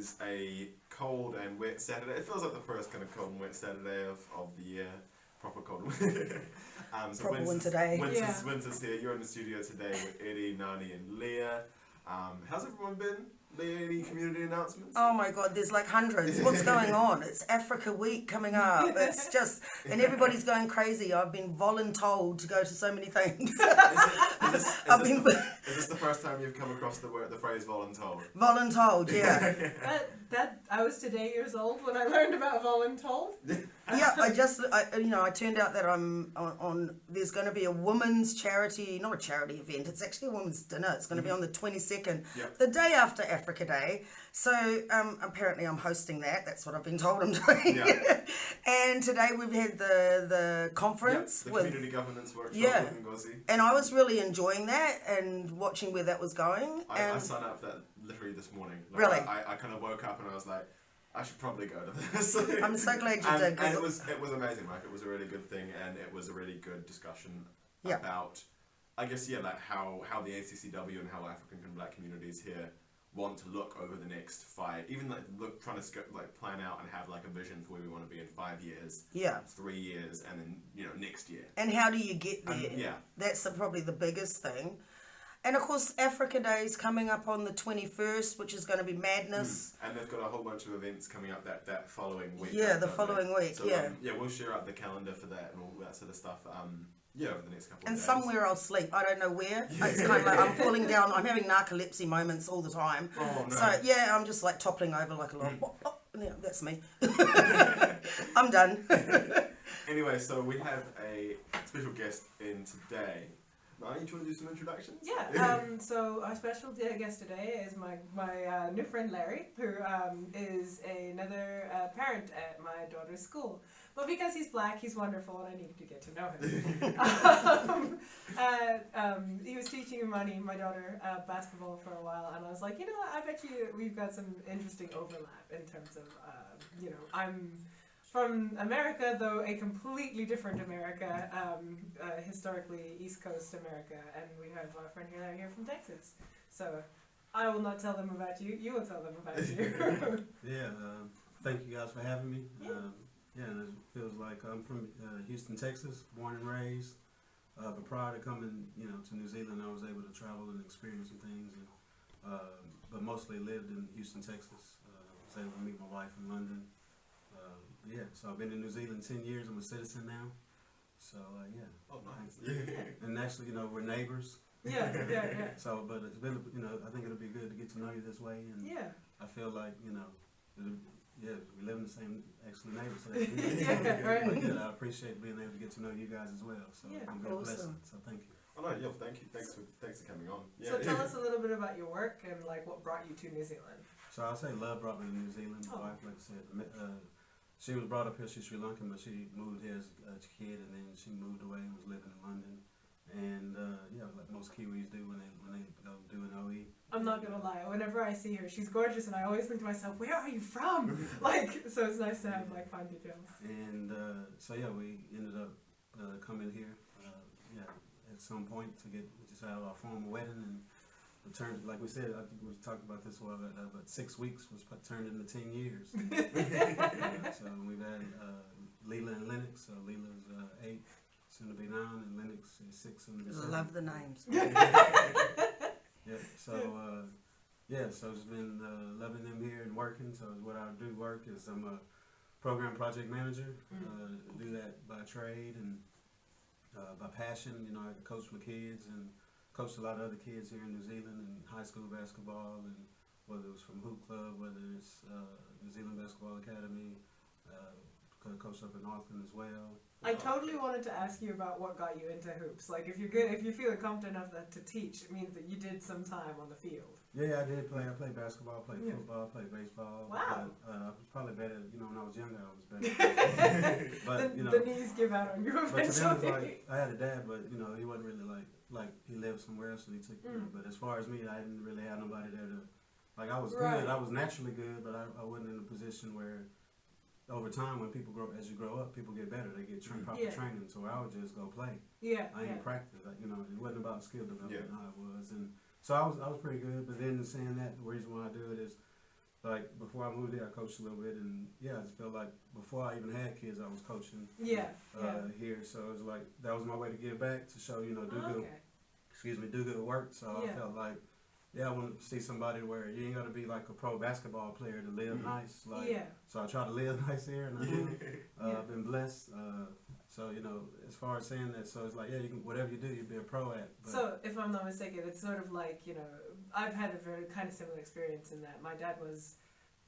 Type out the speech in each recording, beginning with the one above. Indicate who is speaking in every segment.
Speaker 1: is a cold and wet Saturday. It feels like the first kind of cold and wet Saturday of the year. Proper cold so
Speaker 2: proper winter day.
Speaker 1: Winter's here. You're in the studio today with Eddie, Nani and Leah. How's everyone been? Leah, any community announcements?
Speaker 2: Oh my God, there's like hundreds. What's going on? It's Africa Week coming up. It's just, and everybody's going crazy. I've been voluntold to go to so many things.
Speaker 1: Is this the first time you've come across the phrase voluntold?
Speaker 2: Voluntold, yeah.
Speaker 3: I was today years old when I learned about voluntold.
Speaker 2: Yeah, I turned out that I'm on there's going to be a women's charity, not a charity event, it's actually a women's dinner. It's going to be on the 22nd, the day after Africa Day. So apparently I'm hosting that. That's what I've been told I'm doing. Yeah. And today we've had the conference.
Speaker 1: The community governance workshop with Ngozi.
Speaker 2: And I was really enjoying that and watching where that was going.
Speaker 1: I signed up for that literally this morning.
Speaker 2: Really?
Speaker 1: I kind of woke up and I was like, I should probably go to this.
Speaker 2: I'm so glad you did.
Speaker 1: And it was amazing, Mike. It was a really good thing, and it was a really good discussion about, I guess, like how the ACCW and how African and Black communities here want to look over the next 5, even trying to plan out and have like a vision for where we want to be in 5 years, 3 years, and then next year.
Speaker 2: And how do you get there? That's probably the biggest thing. And of course, Africa Day is coming up on the 21st, which is going to be madness.
Speaker 1: And they've got a whole bunch of events coming up that following week.
Speaker 2: Yeah, the following week,
Speaker 1: so, we'll share out the calendar for that and all that sort of stuff, over the next couple of days.
Speaker 2: And somewhere I'll sleep. I don't know where. It's kind of like I'm falling down. I'm having narcolepsy moments all the time.
Speaker 1: Oh, no.
Speaker 2: So, I'm just like toppling over like a lot. That's me. I'm done.
Speaker 1: Anyway, so we have a special guest in today. Nani, do you want to do some introductions?
Speaker 3: Yeah, so our special guest today is my new friend Larry, who is another parent at my daughter's school. But because he's Black, he's wonderful, and I needed to get to know him. He was teaching Imani, my daughter, basketball for a while, and I was like, I bet you we've got some interesting overlap in terms of, I'm from America, though a completely different America, historically East Coast America, and we have our friend here from Texas. So I will not tell them about you, you will tell them about you.
Speaker 4: Thank you guys for having me. And it feels like I'm from Huston, Texas, born and raised. But prior to coming, to New Zealand, I was able to travel and experience some things, but mostly lived in Houston, Texas. I was able to meet my wife in London. So I've been in New Zealand 10 years. I'm a citizen now. So,
Speaker 1: Oh, nice.
Speaker 4: And actually, we're neighbors.
Speaker 3: Yeah.
Speaker 4: So, but it's been, I think it'll be good to get to know you this way. And I feel like, we live in the same excellent neighbors. So right. I appreciate being able to get to know you guys as well. So it's been a blessing. So thank you.
Speaker 1: Oh no, thank you. Thanks for coming on. Yeah.
Speaker 3: So tell us a little bit about your work and like what brought you to New Zealand.
Speaker 4: So I'll say love brought me to New Zealand. My wife, like I said, she was brought up here. She's Sri Lankan, but she moved here as a kid, and then she moved away and was living in London. And like most Kiwis do when they go do an OE.
Speaker 3: I'm not gonna lie. Whenever I see her, she's gorgeous, and I always think to myself, "Where are you from?" So it's nice to have fine details.
Speaker 4: And we ended up coming here. At some point we just had our formal wedding, and it turned, like we said, I think we talked about this a while, but 6 weeks was turned into 10 years. So we've had Leela and Lennox. So Leela's 8, soon to be 9, and Lennox is 6 and 7.
Speaker 2: I love the names.
Speaker 4: So it's been loving them here and working. So what I do work is I'm a program project manager. Do that by trade and by passion. I coach my kids and coached a lot of other kids here in New Zealand in high school basketball, and whether it was from Hoop Club, whether it's New Zealand Basketball Academy, coached up in Auckland as well.
Speaker 3: I totally wanted to ask you about what got you into hoops. Like, if you're feeling confident enough to teach, it means that you did some time on the field.
Speaker 4: Yeah, I did play. I played basketball, played football, played baseball.
Speaker 3: Wow.
Speaker 4: I was probably better. When I was younger, I was better. But
Speaker 3: the knees give out on you eventually.
Speaker 4: But to be honest, I had a dad, but he wasn't really like he lived somewhere else, and he took. But as far as me, I didn't really have nobody there to. Like, I was good. I was naturally good, but I wasn't in a position where. Over time, when people as you grow up, people get better. They get proper training. So I would just go play. I didn't practice. It wasn't about skill development how it was. And so I was pretty good. But then saying that, the reason why I do it is like before I moved here, I coached a little bit, and I just felt like before I even had kids, I was coaching. Here, so it was like that was my way to give back, to show do good work. So I felt like I want to see somebody where you ain't got to be like a pro basketball player to live nice. So I try to live nice here, and I do. I've been blessed. So as far as saying that, so it's like you can, whatever you do, you be a pro at. But
Speaker 3: so if I'm not mistaken, it's sort of like I've had a very kind of similar experience in that my dad was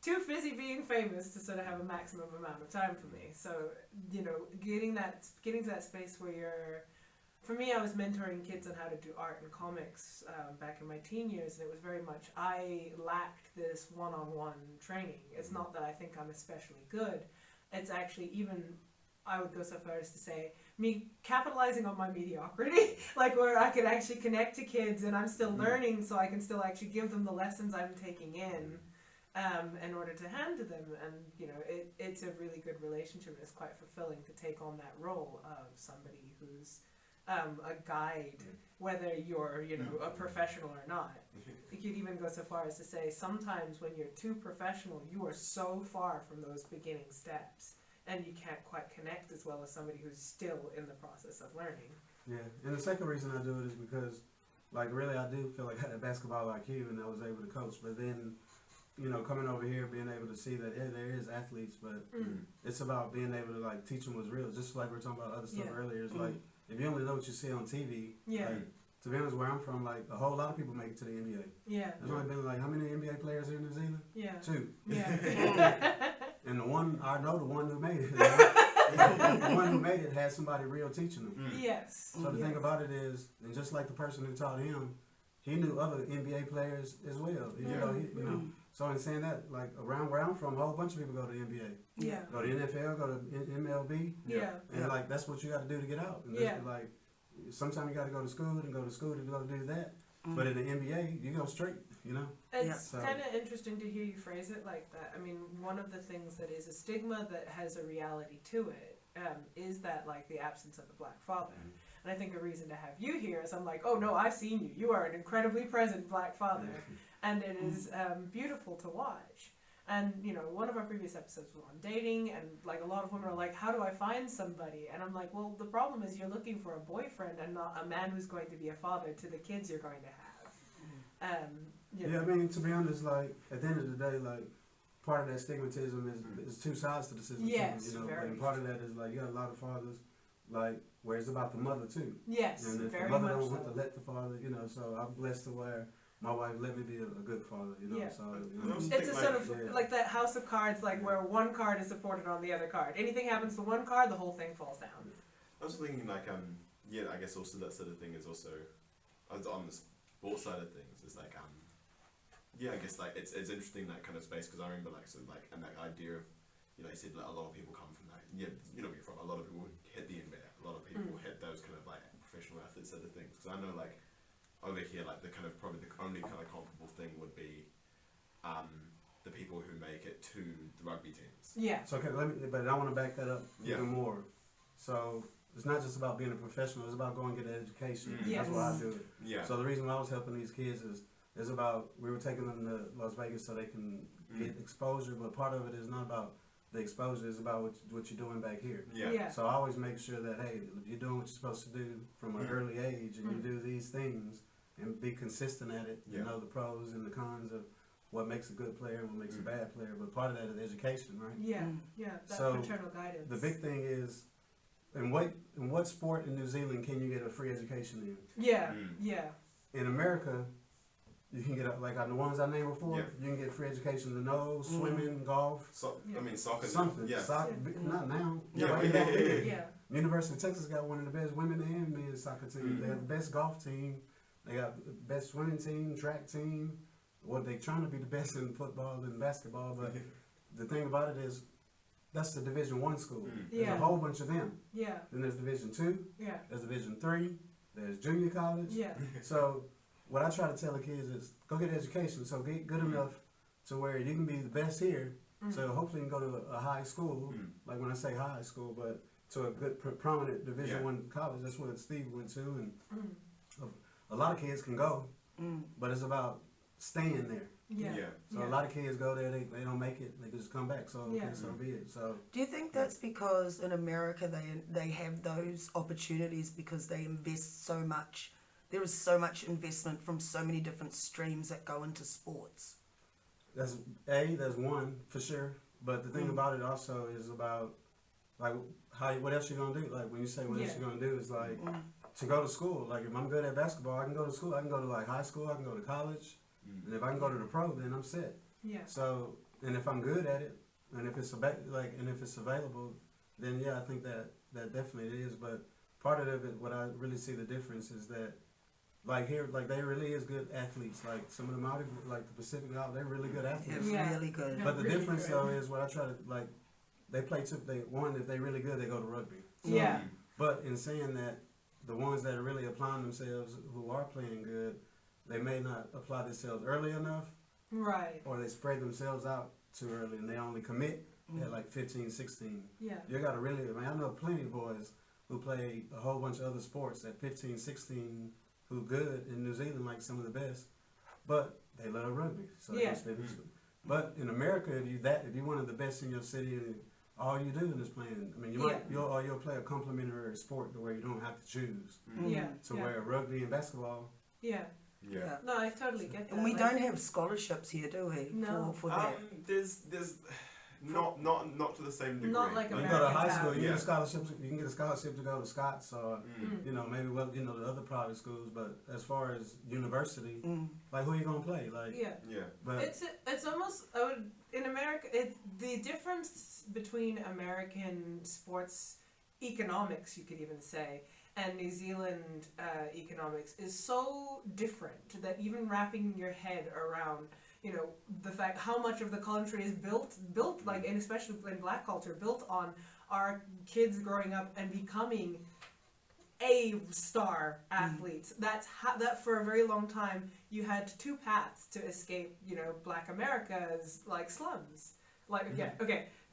Speaker 3: too busy being famous to sort of have a maximum amount of time for me. So getting to that space where for me, I was mentoring kids on how to do art and comics back in my teen years, and it was very much I lacked this one-on-one training. It's not that I think I'm especially good. It's actually even I would go so far as to say me capitalizing on my mediocrity, like where I could actually connect to kids and I'm still learning, so I can still actually give them the lessons I'm taking in order to hand to them. And it's a really good relationship, and it's quite fulfilling to take on that role of somebody who's a guide, whether you're a professional or not. You could even go so far as to say sometimes when you're too professional, you are so far from those beginning steps, and you can't quite connect as well as somebody who's still in the process of learning.
Speaker 4: Yeah, and the second reason I do it is because, like, really I do feel like I had a basketball IQ and I was able to coach, but then, coming over here, being able to see that there is athletes, but it's about being able to, like, teach them what's real. Just like we were talking about other stuff earlier, it's like, if you only know what you see on TV, like, to be honest, where I'm from, like, a whole lot of people make it to the NBA.
Speaker 3: Yeah.
Speaker 4: There's only been, like, how many NBA players here in New Zealand?
Speaker 3: Yeah.
Speaker 4: 2.
Speaker 3: Yeah.
Speaker 4: And the one who made it. The one who made it had somebody real teaching them.
Speaker 3: Yes.
Speaker 4: So the thing about it is, and just like the person who taught him, he knew other NBA players as well. So in saying that, like around where I'm from, a whole bunch of people go to the NBA.
Speaker 3: Yeah.
Speaker 4: Go to NFL, go to MLB.
Speaker 3: Yeah.
Speaker 4: And like that's what you got to do to get out. And like sometimes you got to go to school to go to do that. But in the NBA, you go straight.
Speaker 3: It's kind of interesting to hear you phrase it like that. I mean, one of the things that is a stigma that has a reality to it is that, like, the absence of a black father. And I think a reason to have you here is I'm like, oh no, I've seen you. You are an incredibly present black father. And it is beautiful to watch. And, one of our previous episodes was on dating, and, like, a lot of women are like, how do I find somebody? And I'm like, well, the problem is you're looking for a boyfriend and not a man who's going to be a father to the kids you're going to have.
Speaker 4: I mean, to be honest, like, at the end of the day, like, part of that stigmatism is two sides to the system.
Speaker 3: Yes,
Speaker 4: and part of that is, like, you got a lot of fathers, like, where it's about the mother, too.
Speaker 3: Yes,
Speaker 4: and if
Speaker 3: very
Speaker 4: the mother
Speaker 3: much
Speaker 4: don't
Speaker 3: so.
Speaker 4: want to let the father, so I'm blessed to where my wife let me be a good father, so.
Speaker 3: It's a sort of, like that house of cards, like, where one card is supported on the other card. Anything happens to one card, the whole thing falls down.
Speaker 1: I was thinking, like, I guess also that sort of thing is also, on the sports side of things, it's like, I guess like it's interesting that kind of space, because I remember and that idea of you said like, a lot of people come from that where you're from, a lot of people hit the NBA, a lot of people hit those kind of like professional athletes sort of things, because I know like over here like the kind of probably the only kind of comparable thing would be the people who make it to the rugby teams.
Speaker 4: So but I want to back that up even more. So it's not just about being a professional, it's about going to get an education. That's why I do it. So the reason why I was helping these kids is about, we were taking them to Las Vegas so they can get exposure, but part of it is not about the exposure, it's about what you're doing back here. So I always make sure that, hey, you're doing what you're supposed to do from an early age, and you do these things and be consistent at it, know the pros and the cons of what makes a good player and what makes a bad player, but part of that is education, right?
Speaker 3: That
Speaker 4: so
Speaker 3: maternal guidance.
Speaker 4: The big thing is, in what sport in New Zealand can you get a free education in? In America, you can get, like the ones I named before, you can get free education in nose, swimming, golf.
Speaker 1: I mean, soccer.
Speaker 4: Something. Soccer, not now. University of Texas got one of the best women and men's soccer teams. They have the best golf team. They got the best swimming team, track team. Well, they're trying to be the best in football and basketball, but the thing about it is, that's the Division I school. There's a whole bunch of them. Then there's Division II. There's Division III. There's junior college. So what I try to tell the kids is, go get education, so get good enough to where you can be the best here, so hopefully you can go to a high school, like when I say high school, but to a good prominent Division I college. That's what Steve went to, and a lot of kids can go, but it's about staying there.
Speaker 3: Yeah.
Speaker 4: So a lot of kids go there, they don't make it, they just come back. So okay, so be it. So
Speaker 2: do you think that's because in America they have those opportunities because they invest so much? There is so much investment from so many different streams that go into sports.
Speaker 4: that's one for sure. But the thing about it also is about like what else you gonna do? Like when you say what else you gonna do, is like to go to school. Like if I'm good at basketball, I can go to school. I can go to like high school. I can go to college. And if I can go to the pro, then I'm set.
Speaker 3: Yeah.
Speaker 4: So, and if I'm good at it, and if it's available, then I think that definitely is. But part of it, what I really see the difference is that, like here, like they really is good athletes. Like some of them out, like the Pacific out, they're really good athletes.
Speaker 2: They're really good.
Speaker 4: But the
Speaker 3: really
Speaker 4: difference
Speaker 3: good.
Speaker 4: though is what I try to like. They play if they're really good, they go to rugby. So,
Speaker 3: Yeah.
Speaker 4: But in saying that, the ones that are really applying themselves, who are playing good, they may not apply themselves early enough,
Speaker 3: Right.
Speaker 4: or they spread themselves out too early and they only commit at like 15, 16.
Speaker 3: Yeah.
Speaker 4: You got to really, I know plenty of boys who play a whole bunch of other sports at 15, 16, who good in New Zealand, like some of the best, but they love rugby. So
Speaker 3: Yeah.
Speaker 4: But in America, if you're one of the best in your city, and all you do is playing. I mean, you'll play a complementary sport to where you don't have to choose.
Speaker 3: Yeah.
Speaker 4: So where rugby and basketball.
Speaker 3: Yeah.
Speaker 1: Yeah.
Speaker 3: No, I totally get that.
Speaker 2: And we
Speaker 3: Like,
Speaker 2: don't have scholarships here, do we?
Speaker 3: No.
Speaker 2: For that.
Speaker 1: There's not to the same degree.
Speaker 3: Not like
Speaker 4: You
Speaker 3: Americans
Speaker 4: go to high
Speaker 3: have.
Speaker 4: school, you
Speaker 1: Yeah.
Speaker 4: get a scholarship. You can get a scholarship to go to Scots, or maybe the other private schools. But as far as university, like who are you gonna play? Like
Speaker 3: Yeah.
Speaker 4: But
Speaker 3: It's almost in America. The difference between American sports economics, you could even say, and New Zealand economics is so different that even wrapping your head around, the fact how much of the country is built like, and especially in Black culture, built on our kids growing up and becoming A-star athletes. That for a very long time you had two paths to escape, Black America's like slums. Like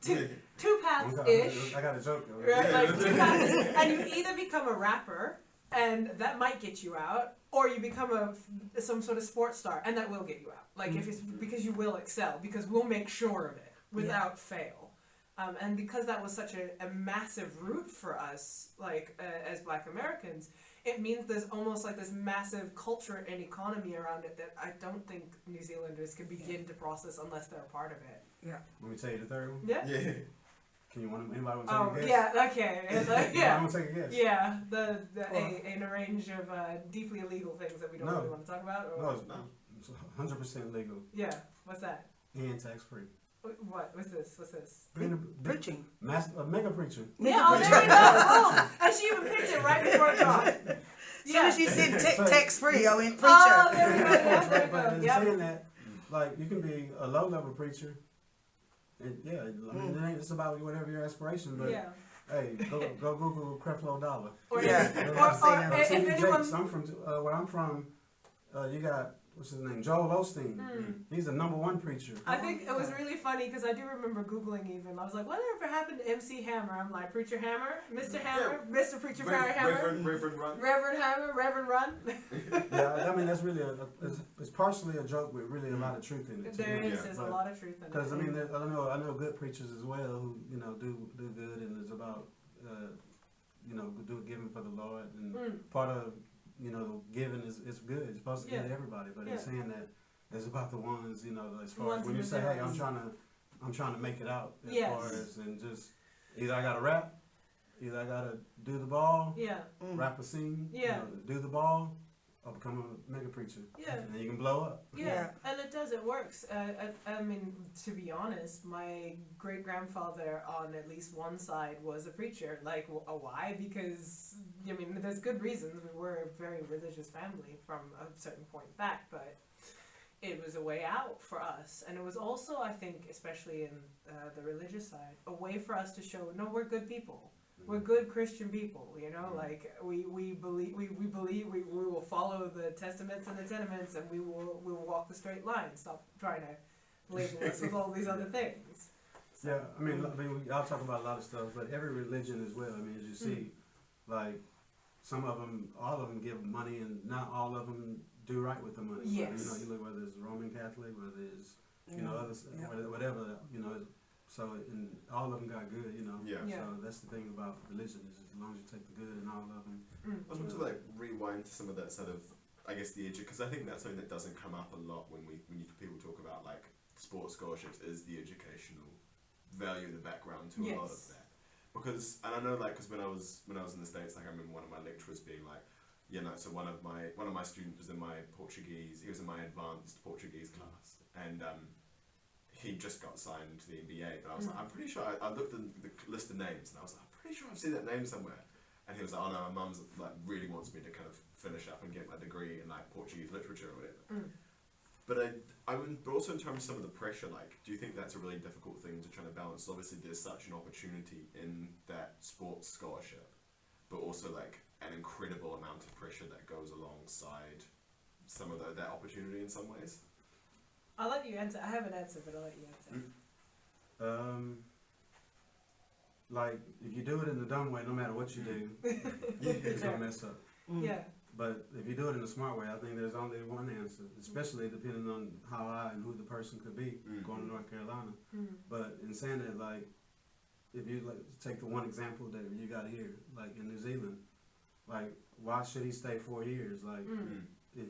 Speaker 3: two paths ish.
Speaker 4: I got a joke though.
Speaker 3: Right? Like two paths, and you either become a rapper, and that might get you out, or you become some sort of sports star, and that will get you out. Like if it's because you will excel, because we'll make sure of it without fail. And because that was such a massive route for us, like as Black Americans, it means there's almost like this massive culture and economy around it that I don't think New Zealanders can begin to process unless they're a part of it.
Speaker 2: Yeah.
Speaker 4: Let me tell you the third one.
Speaker 3: Yeah.
Speaker 1: Yeah.
Speaker 4: Can you anybody want to take a guess?
Speaker 3: Yeah. Okay. It's like,
Speaker 4: I want to take a guess.
Speaker 3: Yeah. In a range of deeply illegal things that we don't really want to talk about. Or?
Speaker 4: No, it's 100% legal
Speaker 3: Yeah. What's that?
Speaker 4: and tax free.
Speaker 3: What? What's this?
Speaker 2: Preaching.
Speaker 4: A mega preacher.
Speaker 3: Yeah, oh, there we go. Oh, and she even picked it right before it dropped.
Speaker 2: As soon as you said tax free, I went preacher.
Speaker 3: Oh, there we go. Yeah, there we
Speaker 4: But
Speaker 3: go.
Speaker 4: in
Speaker 3: Yep.
Speaker 4: saying that, like you can be a low level preacher. And I mean, it ain't just about whatever your aspiration, but
Speaker 3: Yeah.
Speaker 4: hey, go Google Creflo Dollar.
Speaker 3: Or,
Speaker 2: Yeah.
Speaker 3: or if
Speaker 4: T.D.
Speaker 3: anyone.
Speaker 4: Jakes, I'm from where I'm from. You got what's his name, Joel Osteen. He's the #1 preacher.
Speaker 3: I think it was really funny because I do remember Googling even. I was like, whatever happened to MC Hammer? I'm like, Preacher Hammer? Mr. Hammer? Mr. Preacher Hammer?
Speaker 1: Reverend Run.
Speaker 3: Reverend Hammer? Reverend Run?
Speaker 4: Yeah, I mean that's really it's partially a joke with really a lot of truth in it.
Speaker 3: There
Speaker 4: too.
Speaker 3: is. There's a lot of truth in it.
Speaker 4: Because I mean, I know good preachers as well who do good, and it's about do giving for the Lord, and part of giving is good. It's supposed to give to everybody, but it's saying that it's about the ones as far as when you say, hey, I'm trying to make it out as far as, and just either I gotta rap, either I gotta do the ball, rap a scene, do the ball, or become a mega preacher. Yeah. And then you can blow up.
Speaker 3: Yeah. And it does, it works. I mean, to be honest, my great-grandfather on at least one side was a preacher. Like, why? Because, I mean, there's good reasons. We were a very religious family from a certain point back, but it was a way out for us. And it was also, I think, especially in the religious side, a way for us to show, no, we're good people. We're good Christian people, like we believe we will follow the testaments and the tenements, and we will walk the straight line. Stop trying to label us with all these other things. So.
Speaker 4: Yeah, I mean, I'll talk about a lot of stuff, but every religion as well. I mean, as you see, like some of them, all of them give money, and not all of them do right with the money.
Speaker 3: Yes.
Speaker 4: So, you look whether it's Roman Catholic, whether it's whatever, so and all of them got good, So that's the thing about religion is as long as you take the good in all of them.
Speaker 1: I was going to rewind to some of that sort of, I guess, because I think that's something that doesn't come up a lot when people talk about sports scholarships is the educational value, the background to a lot of that. Because, and I know because when I was in the States, I remember one of my lecturers being so one of my students was in my Portuguese, he was in my advanced Portuguese class, and he just got signed to the NBA, but I was I'm pretty sure, I looked at the list of names, and I was I'm pretty sure I've seen that name somewhere. And he was oh no, my mum's really wants me to kind of finish up and get my degree in Portuguese literature or whatever. But but also in terms of some of the pressure, do you think that's a really difficult thing to try to balance? Obviously there's such an opportunity in that sports scholarship, but also an incredible amount of pressure that goes alongside some of that opportunity in some ways.
Speaker 3: I'll let you answer. I have an answer, but I'll let you answer.
Speaker 4: If you do it in the dumb way, no matter what you do, it's gonna mess up.
Speaker 3: Yeah.
Speaker 4: But if you do it in a smart way, I think there's only one answer, especially depending on how high and who the person could be going to North Carolina. But in saying that, if you take the one example that you got here, in New Zealand, why should he stay 4 years? If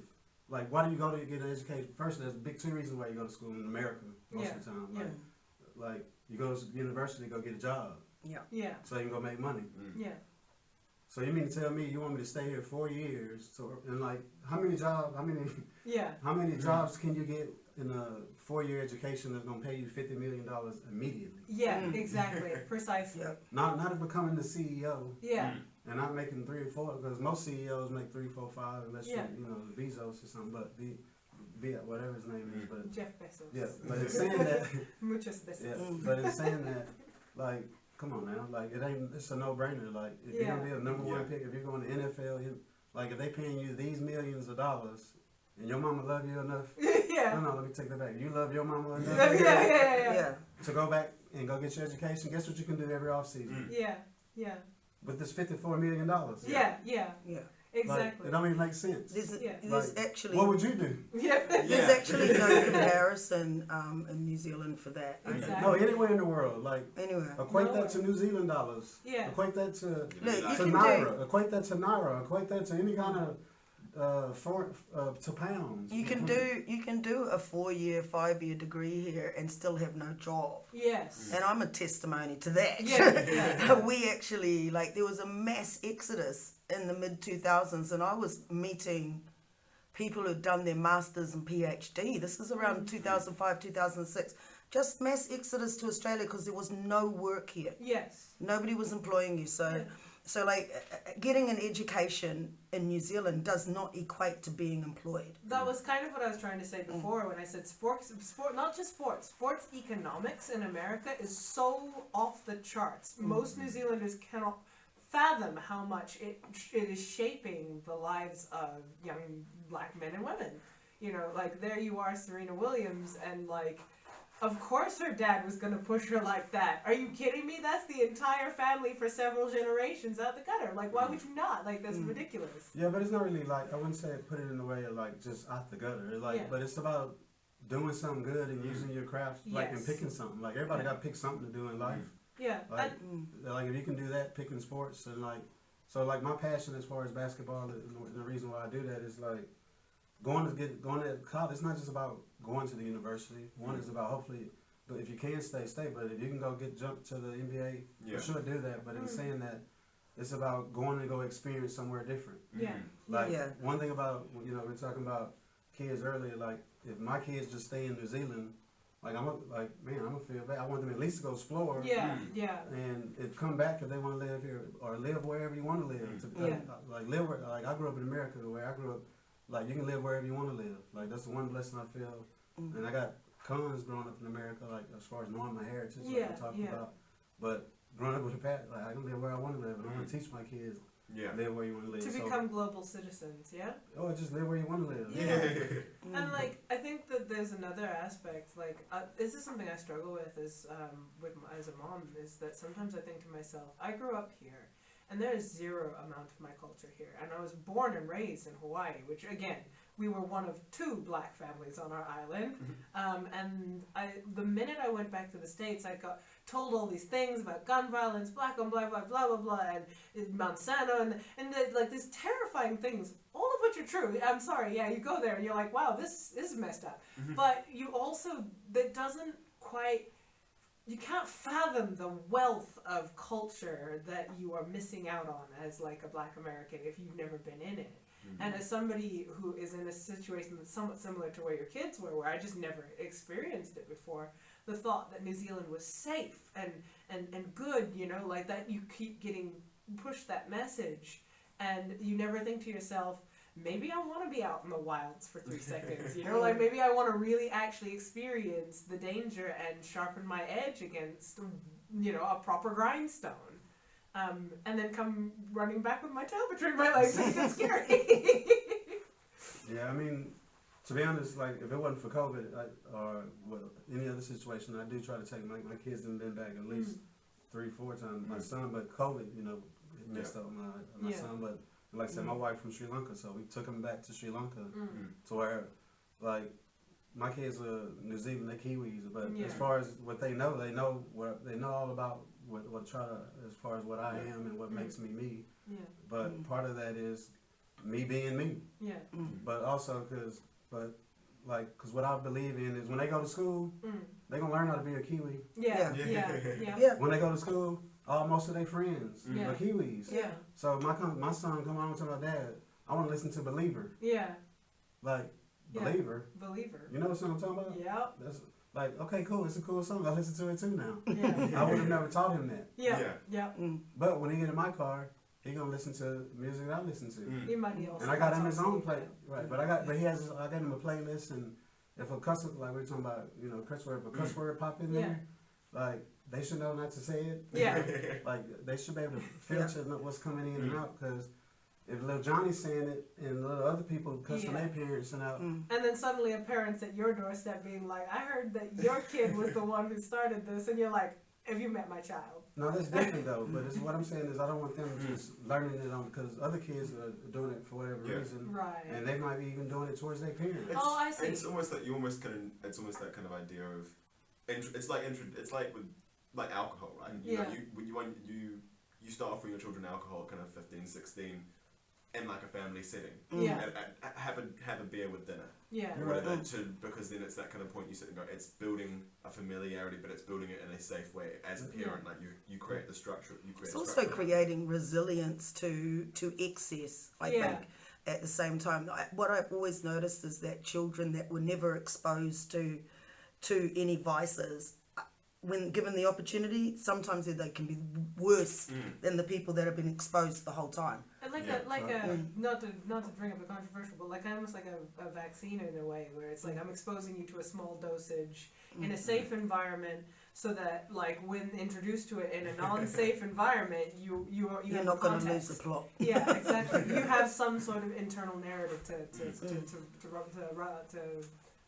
Speaker 4: why do you go to get an education? First, there's two reasons why you go to school in America most of the time. You go to university to go get a job.
Speaker 3: Yeah.
Speaker 4: So you can go make money.
Speaker 3: Yeah.
Speaker 4: So you mean to tell me you want me to stay here 4 years? So and how many jobs can you get in a 4-year education that's gonna pay you $50 million immediately?
Speaker 3: Yeah, exactly, precisely.
Speaker 4: Not becoming the CEO.
Speaker 3: Yeah.
Speaker 4: And not making 3 or 4, because most CEOs make 3, 4, 5, unless you're Bezos or something. But whatever his name is, but
Speaker 3: Jeff Bezos.
Speaker 4: Yeah, but it's saying that.
Speaker 3: Muchos Bezos.
Speaker 4: Yeah, but it's saying that come on now, it's a no-brainer. If you're gonna be a number one pick, if you're going to NFL, if they paying you these millions of dollars, and your mama love you enough. No, let me take that back. You love your mama enough. To go back and go get your education. Guess what you can do every off season?
Speaker 3: Yeah.
Speaker 4: With this $54 million.
Speaker 3: Yeah. Exactly.
Speaker 4: It don't even make sense.
Speaker 2: There's actually.
Speaker 4: What would you do?
Speaker 2: There's actually no comparison in New Zealand for that.
Speaker 3: Exactly.
Speaker 4: No, anywhere in the world.
Speaker 2: Anywhere.
Speaker 4: Equate that to New Zealand dollars.
Speaker 3: Yeah.
Speaker 4: Equate that to
Speaker 2: to
Speaker 4: Naira. Equate that to Naira. Equate that to any kind of to pounds.
Speaker 2: You can do a 4-year, 5-year degree here and still have no job.
Speaker 3: Yes.
Speaker 2: And I'm a testimony to that.
Speaker 3: Yeah.
Speaker 2: We actually there was a mass exodus in the mid 2000s, and I was meeting people who'd done their masters and PhD. This is around 2005, 2006. Just mass exodus to Australia because there was no work here.
Speaker 3: Yes.
Speaker 2: Nobody was employing you. So getting an education in New Zealand does not equate to being employed.
Speaker 3: That was kind of what I was trying to say before when I said sport, not just sports economics in America is so off the charts. Most New Zealanders cannot fathom how much it is shaping the lives of young black men and women. There you are, Serena Williams, and of course her dad was going to push her like that. Are you kidding me? That's the entire family for several generations out the gutter. Why would you not? That's ridiculous.
Speaker 4: Yeah, but it's not really I wouldn't say put it in the way of just out the gutter. But it's about doing something good and using your craft and picking something. Everybody got to pick something to do in life.
Speaker 3: Yeah.
Speaker 4: If you can do that, picking sports and my passion as far as basketball, and the reason why I do that is going to college. It's not just about going to the university. One is about hopefully, but if you can stay. But if you can go jump to the NBA, for sure do that. But in saying that, it's about going to go experience somewhere different. One thing about we're talking about kids earlier. If my kids just stay in New Zealand, I'm gonna feel bad. I want them at least to go explore. And come back if they want to live here or live wherever you want to live. Live where I grew up in America. The way I grew up. You can live wherever you want to live. That's the one blessing I feel. And I got cons growing up in America, as far as knowing my heritage, we're talking about. But growing up with a pet, I can live where I want to live, and I want to teach my kids live where you want to live.
Speaker 3: To become global citizens,
Speaker 4: just live where you want to live.
Speaker 3: And I think that there's another aspect. This is something I struggle with as a mom, is that sometimes I think to myself, I grew up here. And there is zero amount of my culture here. And I was born and raised in Hawaii, which, again, we were one of 2 black families on our island. And the minute I went back to the States, I got told all these things about gun violence, black on black, blah, blah, blah, blah, and Monsanto, and like these terrifying things, all of which are true. I'm sorry, yeah, you go there and you're like, wow, this is messed up. But you also, that doesn't quite, you can't fathom the wealth of culture that you are missing out on as like a black American if you've never been in it. And as somebody who is in a situation that's somewhat similar to where your kids were, where I just never experienced it before, the thought that New Zealand was safe and good, you know, like that, you keep getting pushed that message, and you never think to yourself, maybe I want to be out in the wilds for 3 seconds, you know, like maybe I want to really actually experience the danger and sharpen my edge against, you know, a proper grindstone. And then come running back with my tail between my legs. It's scary.
Speaker 4: Yeah, I mean, to be honest, like if it wasn't for COVID or any other situation, I do try to take my kids and been back at least 3-4 times. My son, but COVID, you know, it messed up my son. But like I said, my wife from Sri Lanka, so we took him back to Sri Lanka to where, like, my kids are New Zealand, they're Kiwis, but as far as what they know all about as far as what I am and what makes me me. But part of that is me being me. But also because what I believe in is when they go to school, they're gonna learn how to be a Kiwi. When they go to school, most of their friends are Kiwis. So my son come home to my dad, I want to listen to Believer. Like Believer. You know what song I'm talking about? That's like, okay, cool, it's a cool song. I listen to it too now. I would have never taught him that. But when he get in my car, he gonna listen to music that I listen to.
Speaker 3: He might be also.
Speaker 4: And I got him his own play, right? But I got him a playlist, and if a cuss, like we were talking about, you know, cuss word, if a cuss word pop in there, like they should know not to say it. Like they should be able to filter what's coming in and out, because if little Johnny's saying it and little other people cussing their parents and out.
Speaker 3: And then suddenly a parent's at your doorstep being like, I heard that your kid was the one who started this, and you're like, have you met my child?
Speaker 4: No, that's different though. But it's, what I'm saying is I don't want them just learning it on, because other kids are doing it for whatever reason.
Speaker 3: Right.
Speaker 4: And they might be even doing it towards their parents.
Speaker 3: I see.
Speaker 1: It's almost like it's almost that kind of idea of, it's like with alcohol, right? You know, you start offering your children alcohol kind of 15, 16. In like a family setting, have a beer with dinner, because then it's that kind of point you sit and go, it's building a familiarity, but it's building it in a safe way. As a parent, like you create the structure.
Speaker 2: It's also creating resilience to excess. I think at the same time, what I've always noticed is that children that were never exposed to any vices, when given the opportunity, sometimes they can be worse than the people that have been exposed the whole time.
Speaker 3: And not to bring up a controversial, but like almost like a vaccine in a way, where it's like I'm exposing you to a small dosage in a safe environment, so that like when introduced to it in a non-safe environment, you're
Speaker 2: not going to lose the plot.
Speaker 3: Yeah, exactly. You have some sort of internal narrative to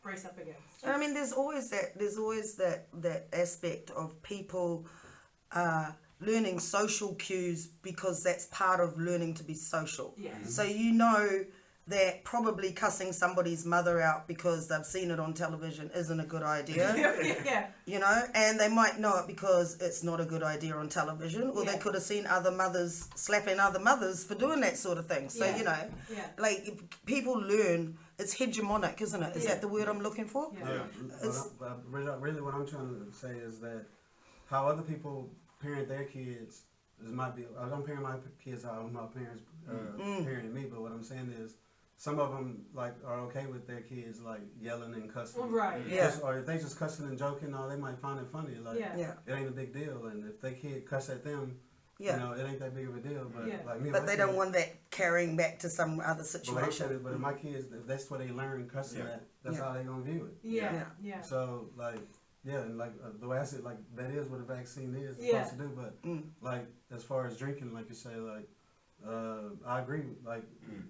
Speaker 3: brace up against.
Speaker 2: I mean, there's always that aspect of people learning social cues, because that's part of learning to be social. So you know that probably cussing somebody's mother out because they've seen it on television isn't a good idea. You know, and they might know it because it's not a good idea on television, or they could have seen other mothers slapping other mothers for doing that sort of thing. So you know, like if people learn. It's hegemonic, isn't it? Is that the word I'm looking for?
Speaker 4: Really what I'm trying to say is that how other people parent their kids might be. I don't parent my kids how my parents parented me, but what I'm saying is some of them like are okay with their kids like yelling and cussing. Or if they just cussing and joking, they might find it funny. Like it ain't a big deal, and if their kid cuss at them, you know, it ain't that big of a deal. But like me,
Speaker 2: but they don't want that carrying back to some other situation.
Speaker 4: But if my kids, if that's what they learn cussing at, that's how they gonna view it. So like, and like the way I said, like that is what a vaccine is supposed to do. But like as far as drinking, like you say, like I agree. Like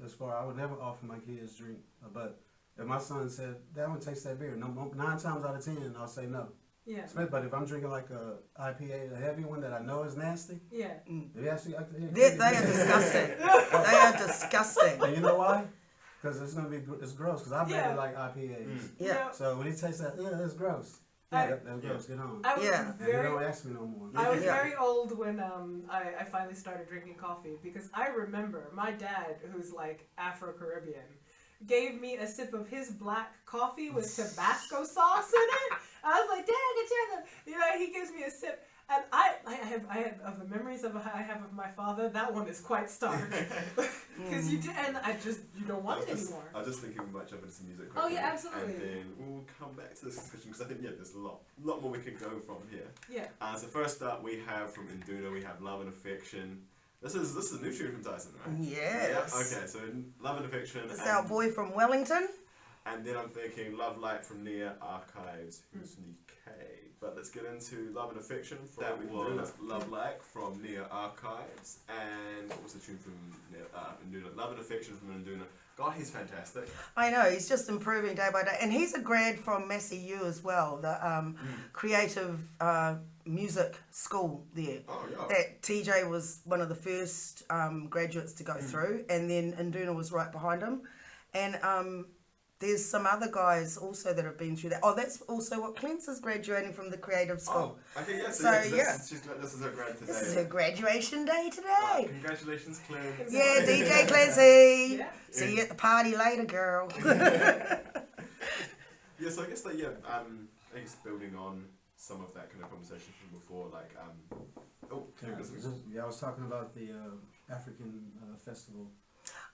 Speaker 4: as far, I would never offer my kids drink. But if my son said, "Dad, want to taste that beer," 9 times out of 10, I'll say no. But if I'm drinking like a IPA, a heavy one that I know is nasty, they are disgusting. They are disgusting. And you know why? Because it's gonna be it's gross. Because I barely like IPAs.
Speaker 2: Yeah.
Speaker 4: So when he tastes that, it's gross. That's gross. Get on.
Speaker 3: I was
Speaker 2: Yeah.
Speaker 4: And you don't ask me no more.
Speaker 3: I was very old when I finally started drinking coffee, because I remember my dad, who's like Afro-Caribbean, gave me a sip of his black coffee with Tabasco sauce in it. I was like, Dad, he gives me a sip. And I have of the memories I have of my father, that one is quite stark. Because you don't want it anymore.
Speaker 1: I was just thinking we might jump into some music.
Speaker 3: Oh yeah, absolutely.
Speaker 1: And then we'll come back to this discussion, because I think there's a lot more we could go from here.
Speaker 3: Yeah.
Speaker 1: So first up, we have from Induna, we have Love and Affection. This is a new tune from Tyson, right?
Speaker 2: Yes.
Speaker 1: Yeah. Okay, so Love and Affection.
Speaker 2: It's our boy from Wellington.
Speaker 1: And then I'm thinking Love Light from Nia Archives, who's Nikkei. But let's get into Love and Affection. That was Love Light from Nia Archives. And what was the tune from Induna? Love and Affection from Induna. God, he's fantastic.
Speaker 2: I know, he's just improving day by day. And he's a grad from Massey U as well, the creative music school there.
Speaker 1: Oh, yeah.
Speaker 2: That TJ was one of the first graduates to go through, and then Induna was right behind him. And there's some other guys also that have been through that. Oh, that's also what Clint's is graduating from the creative school.
Speaker 1: Oh, okay, yeah.
Speaker 2: So, yeah.
Speaker 1: This is her grad today.
Speaker 2: This is her graduation day today.
Speaker 1: Congratulations, Clint.
Speaker 2: Yeah, DJ Clancy.
Speaker 3: Yeah.
Speaker 2: See you at the party later, girl.
Speaker 1: Yeah, so I guess that, I guess building on some of that kind of conversation from before, like,
Speaker 4: I was talking about the African festival.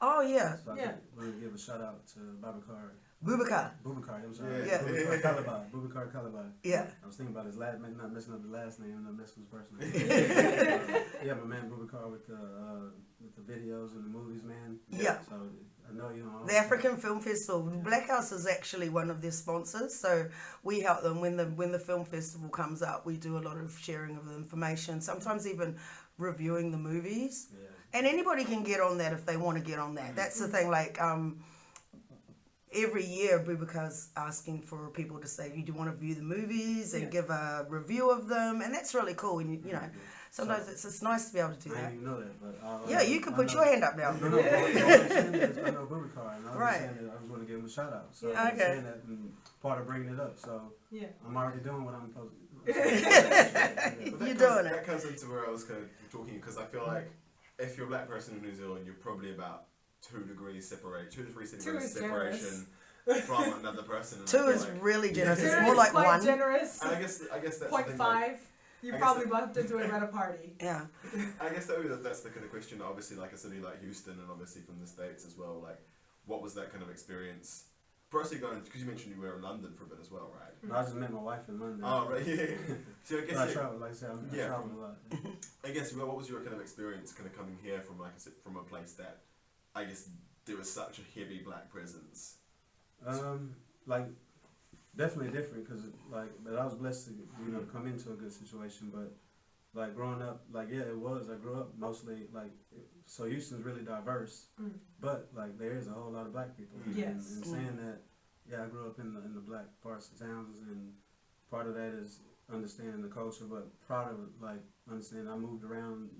Speaker 2: Oh, yeah.
Speaker 4: So I want to give a shout out to Boubacar, I'm sorry.
Speaker 2: Yeah.
Speaker 4: Boubacar Calabai.
Speaker 2: Yeah.
Speaker 4: I was thinking about his last name, not messing up the last name, and not messing with his first name. Yeah, my man Boubacar with the videos and the movies, man.
Speaker 2: Yeah.
Speaker 4: So I know
Speaker 2: the African Film Festival. Blackhouse is actually one of their sponsors, so we help them when the film festival comes up. We do a lot of sharing of the information, sometimes even reviewing the movies.
Speaker 4: Yeah.
Speaker 2: And anybody can get on that if they want to get on that. That's the thing. Like every year, Boubacar's asking for people to say, "Do you want to view the movies and give a review of them?" And that's really cool. And you know, sometimes it's nice to be able to do
Speaker 4: I
Speaker 2: that.
Speaker 4: didn't even know that, but
Speaker 2: You can put your hand up now.
Speaker 4: No, I know Boubacar, and I was
Speaker 2: Right.
Speaker 4: saying that I was going to give him a shout out. So
Speaker 2: Yeah.
Speaker 4: I was
Speaker 2: Okay.
Speaker 4: saying that and part of bringing it up. So I'm already doing what I'm supposed to do.
Speaker 2: You're doing it.
Speaker 1: That comes into where I was kind of talking, because I feel like if you're a black person in New Zealand, you're probably about 2 to 3 centimeters separation from another person. And
Speaker 2: 2 is
Speaker 1: like,
Speaker 2: really generous.
Speaker 3: Generous,
Speaker 2: It's more like
Speaker 3: quite
Speaker 2: 1.
Speaker 3: generous.
Speaker 1: And I guess that's the
Speaker 3: 0.5.
Speaker 1: thing, like,
Speaker 3: You
Speaker 1: I
Speaker 3: probably
Speaker 1: guess
Speaker 3: bumped into him at a party.
Speaker 2: Yeah.
Speaker 1: I guess that's the kind of question. Obviously, like a city like Houston, and obviously from the States as well. Like, what was that kind of experience? Firstly, because you mentioned you were in London for a bit as well, right?
Speaker 4: No, I just met my wife in London.
Speaker 1: Oh, right, yeah. So I guess
Speaker 4: I travel, like I said, I travel a lot.
Speaker 1: I guess what was your kind of experience kind of coming here from, like I said, from a place that I guess there was such a heavy black presence?
Speaker 4: Like definitely different, because but I was blessed to come into a good situation. But like growing up, I grew up mostly so Houston's really diverse, but like there is a whole lot of black people. And saying that, I grew up in the black parts of towns, and part of that is understanding the culture, but part of understanding I moved around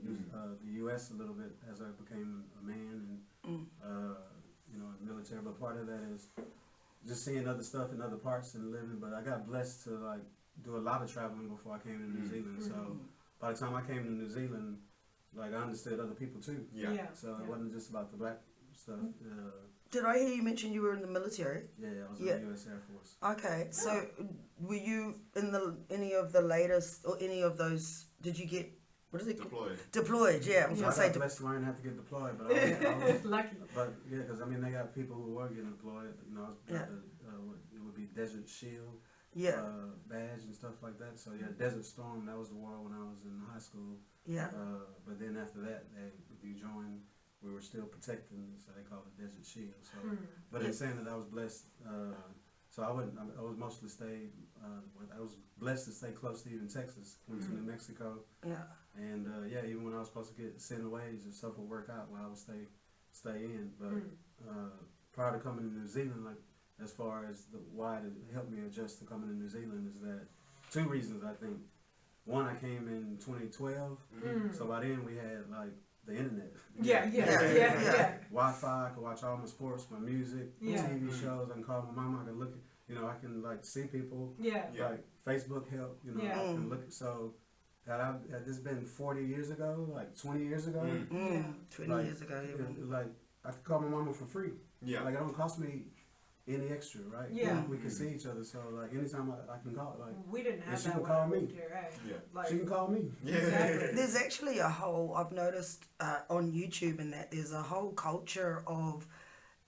Speaker 4: the U.S. a little bit as I became a man and military. But part of that is just seeing other stuff in other parts and living. But I got blessed to do a lot of traveling before I came to New Zealand. So by the time I came to New Zealand, I understood other people too. So it wasn't just about the black stuff.
Speaker 2: Did I hear you mention you were in the military?
Speaker 4: Yeah, I was in the U.S. Air Force.
Speaker 2: Okay, so were you in any of the latest or any of those? Did you get
Speaker 1: Deployed.
Speaker 2: Deployed, yeah. I was going to say.
Speaker 4: I got blessed to learn how to get deployed, but I was
Speaker 3: Lucky.
Speaker 4: But because they got people who were getting deployed. It would be Desert Shield. Badge and stuff like that. So Desert Storm, that was the war when I was in high school. But then after that, if you join, we were still protecting, so they call it Desert Shield. So, but in saying that, I was blessed. So I was mostly I was blessed to stay close to even Texas. Went to New Mexico. And even when I was supposed to get sent away, if stuff would work out, I would stay in. But prior to coming to New Zealand, as far as why it helped me adjust to coming to New Zealand is that 2 reasons, I think. One, I came in 2012, so by then we had the internet.
Speaker 3: Yeah.
Speaker 4: Wi-Fi, I can watch all my sports, my music, TV shows. I can call my mama. I can look. I can like see people. Like Facebook help. I can look. So this has been 40 years ago, like 20 years ago.
Speaker 2: 20 years ago.
Speaker 4: Like I could call my mama for free. Like it don't cost me any extra, right? We can see each other, so like anytime I can call, like
Speaker 3: we didn't have
Speaker 4: she
Speaker 3: that
Speaker 4: can
Speaker 3: when
Speaker 4: call
Speaker 3: I
Speaker 4: me.
Speaker 3: moved here, right? Like,
Speaker 4: she can call me.
Speaker 3: Exactly.
Speaker 2: There's actually a whole, I've noticed on YouTube and that there's a whole culture of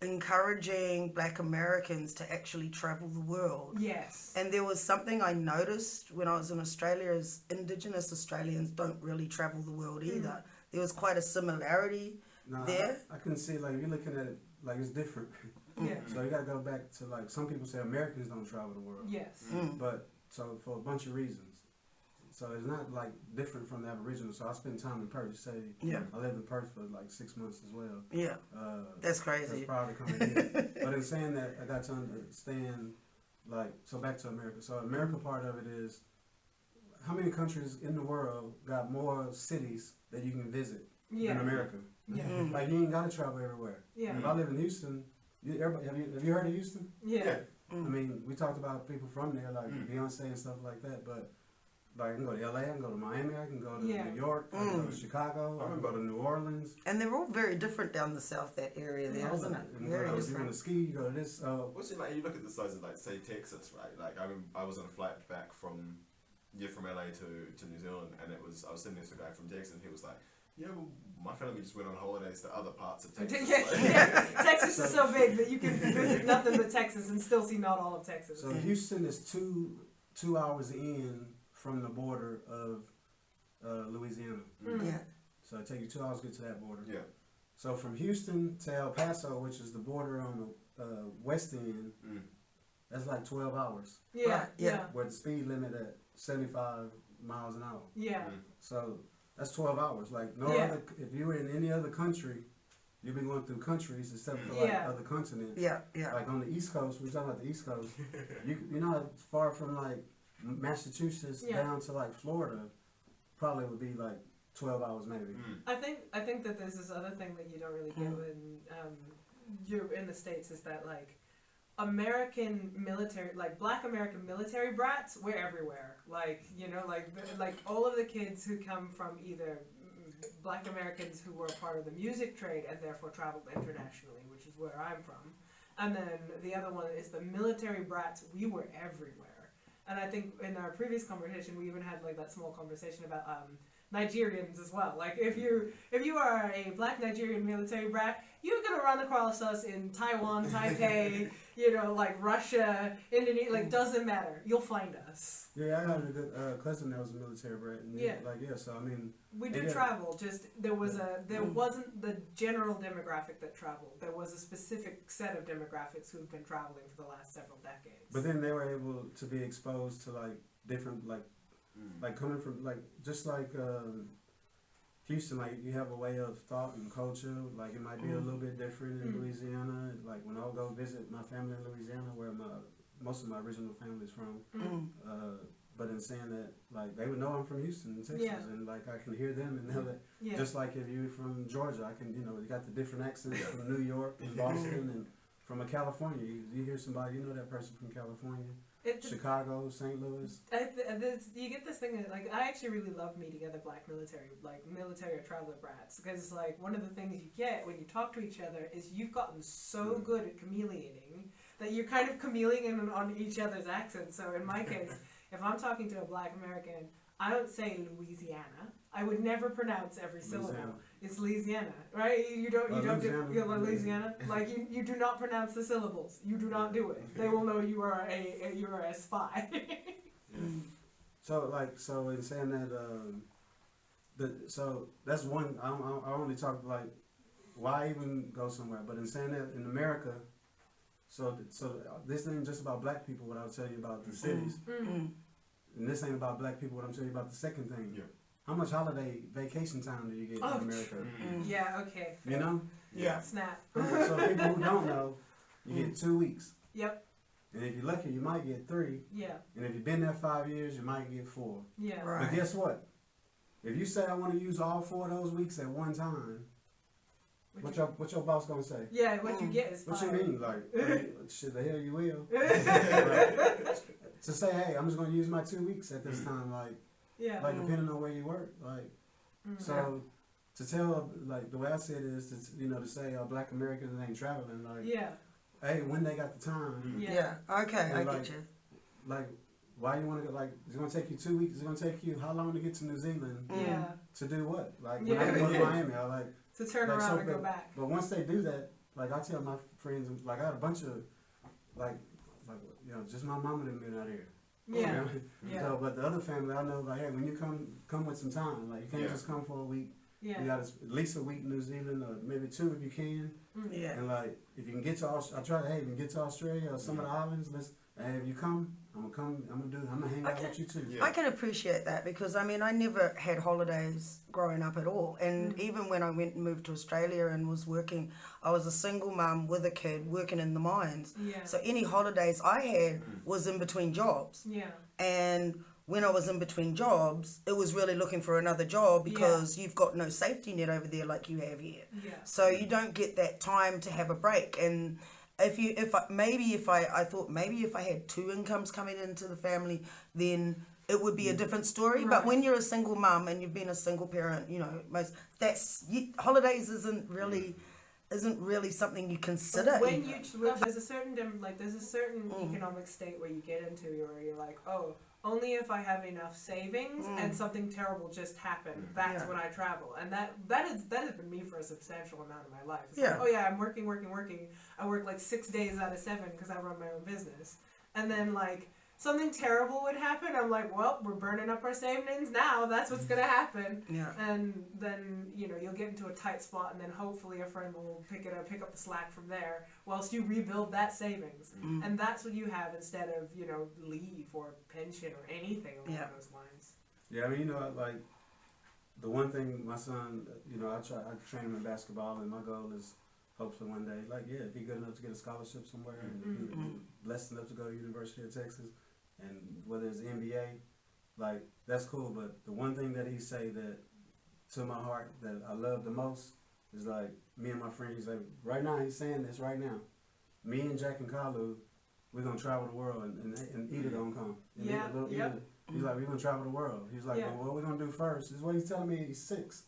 Speaker 2: encouraging Black Americans to actually travel the world.
Speaker 3: Yes.
Speaker 2: And there was something I noticed when I was in Australia is Indigenous Australians don't really travel the world either. There was quite a similarity there.
Speaker 4: I can see, like, if you're looking at it, like, it's different. So you got to go back to, like, some people say Americans don't travel the world.
Speaker 3: Yes.
Speaker 4: But, so for a bunch of reasons. So it's not, like, different from the Aboriginal. So I spent time in Perth. Say, I lived in Perth for, like, 6 months as well. That's crazy. That's prior to coming here. But in saying that, I got to understand, like, so back to America. So America part of it is, how many countries in the world got more cities that you can visit than America? Like, you ain't got to travel everywhere. If I live in Houston, have you heard of Houston? I mean, we talked about people from there, like Beyonce and stuff like that, but like, I can go to LA, I can go to Miami, I can go to New York, I can go to Chicago, I can go to New Orleans.
Speaker 2: And they're all very different down the south, that area there, isn't it?
Speaker 4: Very different. You want to ski, you go to this.
Speaker 1: What's it like? You look at the size of, like, say, Texas, right? Like, I was on a flight back from LA to New Zealand, and I was sitting next to a guy from Texas, and he was like, well, my family just went on holidays to other parts of Texas.
Speaker 3: Texas is so big that you can visit nothing but Texas and still see not all of Texas.
Speaker 4: So Houston is two hours in from the border of Louisiana. So it takes you 2 hours to get to that border. So from Houston to El Paso, which is the border on the west end, that's like 12 hours. Where the speed limit at 75 miles an hour. So that's 12 hours. Like other, if you were in any other country, you've been going through countries except for like other continents. Like on the East Coast, we're talking about the East Coast. you know, far from like Massachusetts down to like Florida, probably would be like 12 hours maybe.
Speaker 3: I think that there's this other thing that you don't really get when you're in the States is that like American military, like Black American military brats, we're everywhere. Like, you know, like all of the kids who come from either Black Americans who were part of the music trade and therefore traveled internationally, which is where I'm from. And then the other one is the military brats, we were everywhere. And I think in our previous conversation, we even had like that small conversation about Nigerians as well. Like if you are a Black Nigerian military brat, you're gonna run across us in Taiwan, Taipei, you know, like Russia, Indonesia, like doesn't matter. You'll find us.
Speaker 4: Yeah, I had a good cousin that was a military brat. And so I mean,
Speaker 3: we do travel. Just there wasn't the general demographic that traveled. There was a specific set of demographics who've been traveling for the last several decades.
Speaker 4: But then they were able to be exposed to like different like coming from like just like Houston, like you have a way of thought and culture. Like it might be a little bit different in Louisiana. Like when I'll go visit my family in Louisiana, where most of my original family is from. But in saying that, like they would know I'm from Houston, Texas, and like I can hear them and know that. Just like if you're from Georgia, I can you got the different accents from New York and Boston and from California. You hear somebody, you know that person from California. Chicago, St. Louis.
Speaker 3: You get this thing that, like, I actually really love meeting other Black military or traveler brats, because like one of the things you get when you talk to each other is you've gotten so good at chameleoning that you're kind of chameleoning on each other's accents. So in my case, if I'm talking to a Black American, I don't say Louisiana. I would never pronounce every syllable.
Speaker 4: Louisiana.
Speaker 3: It's Louisiana, right? You don't Louisiana. Like you do not pronounce the syllables. You do not do it. They will know you are a spy.
Speaker 4: So in saying that, so that's one. I only talk like why even go somewhere. But in saying that in America, so this ain't just about Black people. What I'll tell you about the cities, and this ain't about Black people. What I'm telling you about the second thing. How much holiday vacation time do you get in America?
Speaker 3: Yeah, okay.
Speaker 4: You know?
Speaker 3: Yeah. Snap.
Speaker 4: So people who don't know, you get 2 weeks.
Speaker 3: Yep.
Speaker 4: And if you're lucky, you might get 3.
Speaker 3: Yeah.
Speaker 4: And if you've been there 5 years, you might get 4.
Speaker 3: Yeah.
Speaker 2: Right.
Speaker 4: But guess what? if you say I want to use all 4 of those weeks at one time, what your boss gonna say?
Speaker 3: Yeah, what you get is fine.
Speaker 4: What you mean? Like, shit, the hell you will. Like, to say, hey, I'm just gonna use my 2 weeks at this time, like, depending on where you work, like, so to tell, like, the way I say it is to say Black Americans ain't traveling, like, hey, when they got the time,
Speaker 2: okay, I
Speaker 4: like,
Speaker 2: get you.
Speaker 4: Like, why you want to go? Like, it's gonna take you 2 weeks. It's gonna take you how long to get to New Zealand? To do what? Like, when I go to Miami, I like
Speaker 3: to turn around and go back.
Speaker 4: But once they do that, like, I tell my friends, like, I had a bunch of like just my mama didn't been out here.
Speaker 3: Yeah.
Speaker 4: So, but the other family, I know, like, hey, when you come with some time. Like, you can't just come for a week. Yeah. You got at least a week in New Zealand, or maybe 2 if you can.
Speaker 2: Yeah.
Speaker 4: And like, if you can get to if you can get to Australia or some of the islands, hey, if you come, I'm gonna hang out with you too.
Speaker 2: I can appreciate that because I mean I never had holidays growing up at all, and even when I went and moved to Australia and was working, I was a single mum with a kid working in the mines. So any holidays I had was in between jobs. And when I was in between jobs, it was really looking for another job because you've got no safety net over there like you have here. So you don't get that time to have a break. And I thought maybe if I had 2 incomes coming into the family, then it would be a different story. Right. But when you're a single mum and you've been a single parent, holidays isn't really something you consider.
Speaker 3: When there's a certain economic state where you get into where you're like, oh, only if I have enough savings and something terrible just happened, that's when I travel. And that has been me for a substantial amount of my life. It's like, oh yeah, I'm working. I work like 6 days out of 7 because I run my own business. And then like something terrible would happen. I'm like, well, we're burning up our savings now. That's what's going to happen. Yeah. And then, you'll get into a tight spot and then hopefully a friend will pick up the slack from there whilst you rebuild that savings. And that's what you have instead of, leave or pension or anything along those lines.
Speaker 4: Yeah, I mean, like the one thing my son, I train him in basketball and my goal is hopefully one day, like, if he's good enough to get a scholarship somewhere and blessed enough to go to University of Texas, and whether it's NBA, like, that's cool. But the one thing that he say that to my heart that I love the most is like me and my friend. He's like, right now he's saying this right now. Me and Jack and Kalu, we're gonna travel the world and eat it on come. He's like, we're gonna travel the world. He's like, well, what we're gonna do first is what he's telling me. He's 6.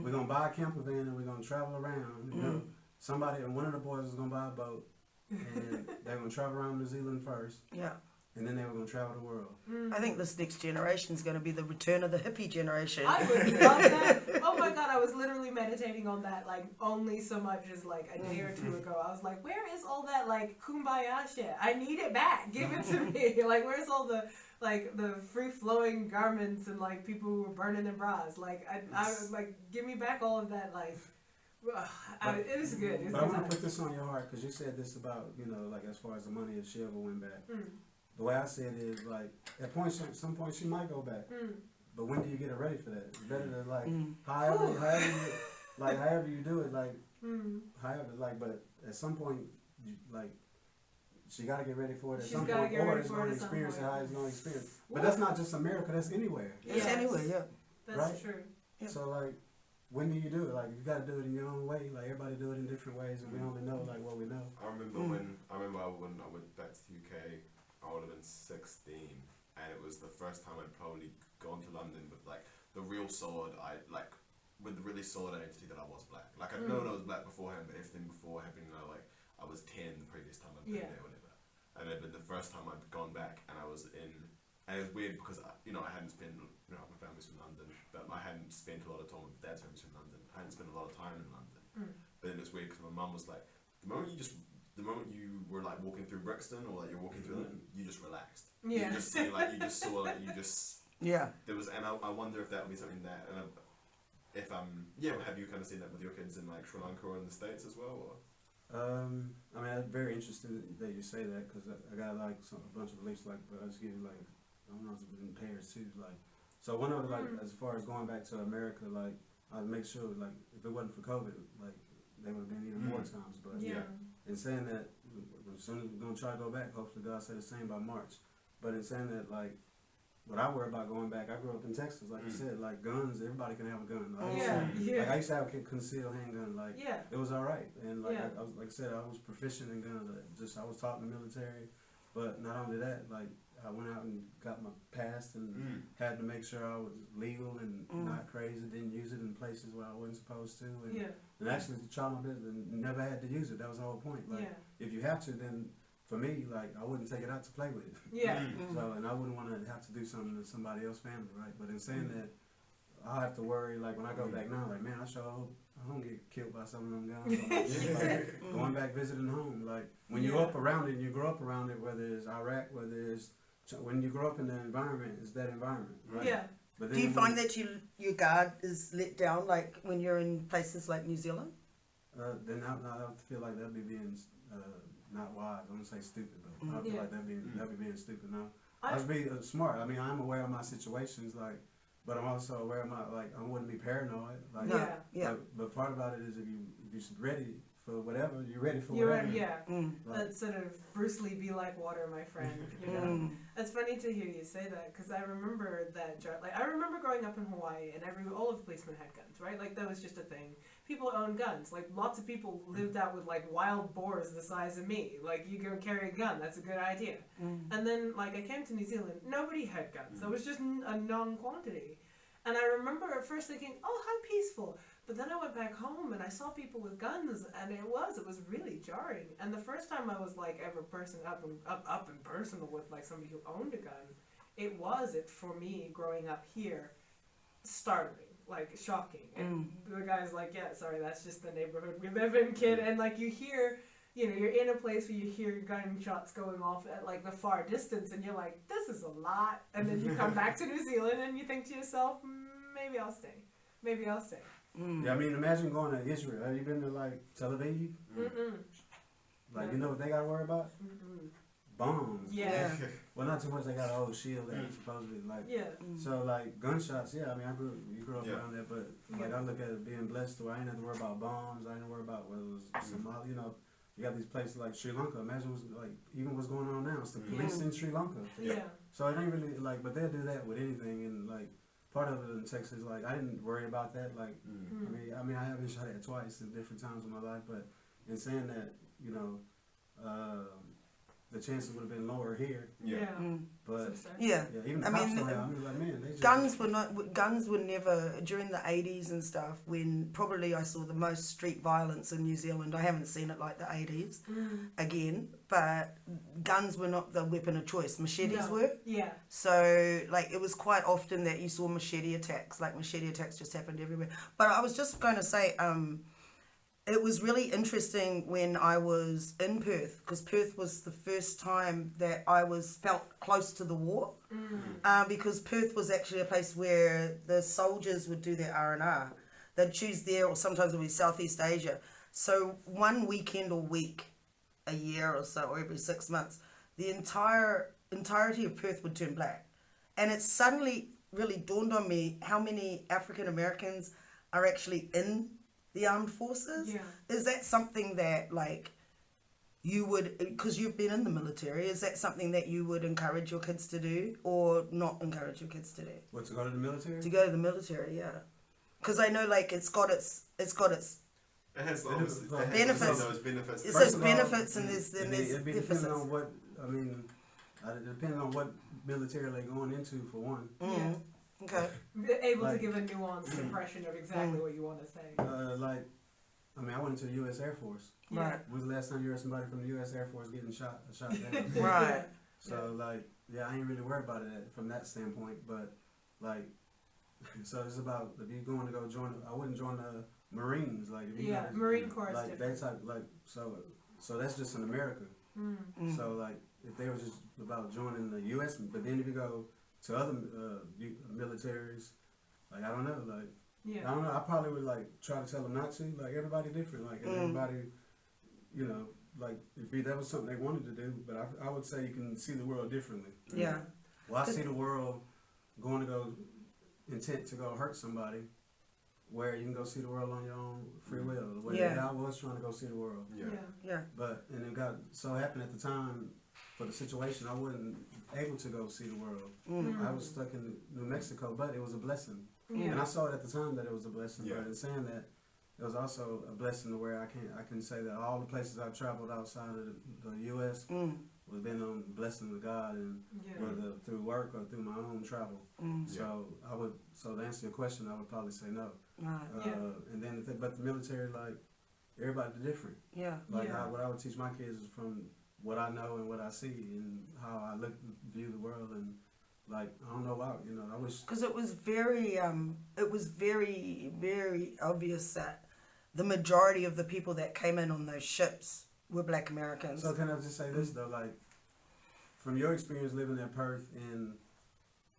Speaker 4: We're gonna buy a camper van and we're gonna travel around. Somebody and one of the boys is gonna buy a boat and they're gonna travel around New Zealand first. Yeah. And then they were going to travel the world.
Speaker 2: I think this next generation is going to be the return of the hippie generation.
Speaker 3: I would love that. Oh my God, I was literally meditating on that, like, only so much as, like, a day or 2 ago. I was like, where is all that, like, kumbaya shit? I need it back. Give it to me. Like, where's all the, like, the free-flowing garments and, like, people who were burning their bras? Like, I like, give me back all of that, like... it was good.
Speaker 4: But I want to put this on your heart because you said this about, like as far as the money, if she ever went back. The way I see it is like at some point she might go back. But when do you get her ready for that? It's better to like however you do it, like but at some point she gotta get ready for it at some point, or it's gonna experience it how it's gonna experience. But that's not just America, that's anywhere.
Speaker 2: It's anywhere,
Speaker 3: That's
Speaker 4: right?
Speaker 3: True.
Speaker 4: Yeah. So like when do you do it? Like you gotta do it in your own way. Like everybody do it in different ways, and we only know like what we know.
Speaker 1: I remember when I went back to the UK, I would have been 16, and it was the first time I'd probably gone to London with like the real solid, with the really solid identity that I was black. Like I'd known I was black beforehand, but everything before had been like I was 10 the previous time I'd been there, whatever. And it'd been the first time I'd gone back, and I was in. And it was weird because I hadn't spent, my family's from London, but I hadn't spent a lot of time with dad's family's from London. I hadn't spent a lot of time in London. But then it's weird because my mum was like, the moment you were like walking through Brixton or like you're walking through London, you just relaxed. Yeah. You just see there was, and I wonder if that would be something that, have you kind of seen that with your kids in like Sri Lanka or in the States as well? Or?
Speaker 4: I mean, I'm very interested that you say that because I got like a bunch of beliefs, like, but I'll just give you like, I don't know, it's in pairs too, like, so one of the, like, as far as going back to America, like, I'd make sure, like, if it wasn't for COVID, like, there would have been even more times, but in saying that, as soon as we're going to try to go back, hopefully God said the same by March, but in saying that, like, what I worry about going back, I grew up in Texas, like you said, like guns, everybody can have a gun. Like,
Speaker 3: Yeah.
Speaker 4: like I used to have a concealed handgun, like it was all right, and like
Speaker 3: Yeah.
Speaker 4: I was, like I said, I was proficient in guns. I was taught in the military, but not only that, like I went out and got my pass and had to make sure I was legal and not crazy. Didn't use it in places where I wasn't supposed to, and actually to try my business and never had to use it. That was the whole point. Like if you have to, then for me, like I wouldn't take it out to play with it. So, and I wouldn't want to have to do something to somebody else's family, right? But in saying that, I have to worry, like when I go back now, like man, I sure hope I don't get killed by some of them guns. Like, going back visiting home, like when you up around it, you grow up around it. Whether it's Iraq, whether it's when you grow up in the environment, it's that environment, right?
Speaker 3: Yeah.
Speaker 4: But
Speaker 2: Do you find that your guard is let down, like when you're in places like New Zealand?
Speaker 4: Then I feel like that'd be being not wise. I wouldn't say stupid, but I feel like that'd be being stupid. No, I'd be smart. I mean, I'm aware of my situations, like, but I'm also aware of my, like, I wouldn't be paranoid. Like, But part about it is if you're ready for whatever, you're ready for whatever.
Speaker 3: That sort of Bruce Lee, be like water, my friend. You know, it's funny to hear you say that because I remember that. Like I remember growing up in Hawaii, and all of the policemen had guns, right? Like that was just a thing. People owned guns. Like lots of people lived out with like wild boars the size of me. Like you go carry a gun, that's a good idea. And then like I came to New Zealand, nobody had guns. There was just a non-quantity. And I remember at first thinking, oh, how peaceful. But then I went back home and I saw people with guns, and it was really jarring. And the first time I was like ever up and personal with like somebody who owned a gun, it for me growing up here, startling, like shocking. And the guy's like, yeah, sorry, that's just the neighborhood we live in, kid. And like you hear, you know, you're in a place where you hear gunshots going off at like the far distance, and you're like, this is a lot. And then you come back to New Zealand and you think to yourself, maybe I'll stay. Maybe I'll stay.
Speaker 4: Yeah, I mean, imagine going to Israel. Have you been to like Tel Aviv? Like, you know what they got to worry about? Bombs.
Speaker 3: Yeah.
Speaker 4: Well, not too much. They got an old shield that supposedly like. So like gunshots. Yeah, I mean, you grew up around there, but like I look at it being blessed to where I ain't have to worry about bombs. I ain't have to worry about whether it was Somalia. You know, you got these places like Sri Lanka. Imagine what's going on now. It's the police in Sri Lanka. So it ain't really like, but they'll do that with anything, and like. Part of it in Texas, like I didn't worry about that. Like, I mean, I have been shot at twice in different times in my life. But in saying that, you know, the chances would have been lower here. But even the cops don't have. I mean, like man, they just
Speaker 2: guns were never during the 80s and stuff. When probably I saw the most street violence in New Zealand. I haven't seen it like the 80s again, but guns were not the weapon of choice. Machetes were. So like it was quite often that you saw machete attacks. Like machete attacks just happened everywhere. But I was just going to say. It was really interesting when I was in Perth, because Perth was the first time that I felt close to the war, because Perth was actually a place where the soldiers would do their R&R. They'd choose there, or sometimes it would be Southeast Asia. So one weekend or week, a year or so, or every 6 months, the entirety of Perth would turn black. And it suddenly really dawned on me how many African Americans are actually in the armed forces. Is that something that like you would, because you've been in the military, is that something that you would encourage your kids to do or not encourage your kids to do?
Speaker 4: What, to go to the military?
Speaker 2: To go to the military, yeah. Because I know like it has benefits. It says benefits and there's deficits.
Speaker 4: Depending on what, I mean, depending on what military they're going into for one.
Speaker 2: Okay.
Speaker 3: Able to give a nuanced impression of exactly what you want to say.
Speaker 4: Like, I mean, I went into the U.S. Air Force.
Speaker 2: Right.
Speaker 4: When's the last time you heard somebody from the U.S. Air Force getting shot down?
Speaker 2: Right.
Speaker 4: So, like, I ain't really worried about it from that standpoint. But, like, so it's about if you're going to go join, I wouldn't join the Marines. Like, if you guys,
Speaker 3: Marine Corps.
Speaker 4: Like, that type, like, so that's just in America. So, like, if they were just about joining the U.S., but then if you go to other militaries, like I don't know, like I don't know. I probably would like try to tell them not to. Like everybody different, like and everybody, you know, like if that was something they wanted to do. But I would say you can see the world differently.
Speaker 2: Yeah.
Speaker 4: Well, I see the world going to go intent to go hurt somebody, where you can go see the world on your own free will. The way that I was trying to go see the world.
Speaker 2: Yeah.
Speaker 4: But and it got so happened at the time. for the situation, I wasn't able to go see the world.
Speaker 2: Mm.
Speaker 4: I was stuck in New Mexico, but it was a blessing.
Speaker 3: Yeah.
Speaker 4: And I saw it at the time that it was a blessing.
Speaker 1: Yeah.
Speaker 4: But in saying that, it was also a blessing to where I can say that all the places I've traveled outside of the U.S. was been on blessing of God, and whether through work or through my own travel. So so to answer your question, I would probably say no.
Speaker 2: Right.
Speaker 4: And then but the military, like, everybody's different.
Speaker 2: Yeah.
Speaker 4: Like what I would teach my kids is from what I know and what I see and how I view the world, and like, I don't know why, I wish.
Speaker 2: Because it was very, very obvious that the majority of the people that came in on those ships were Black Americans.
Speaker 4: So can I just say this though, like, from your experience living in Perth,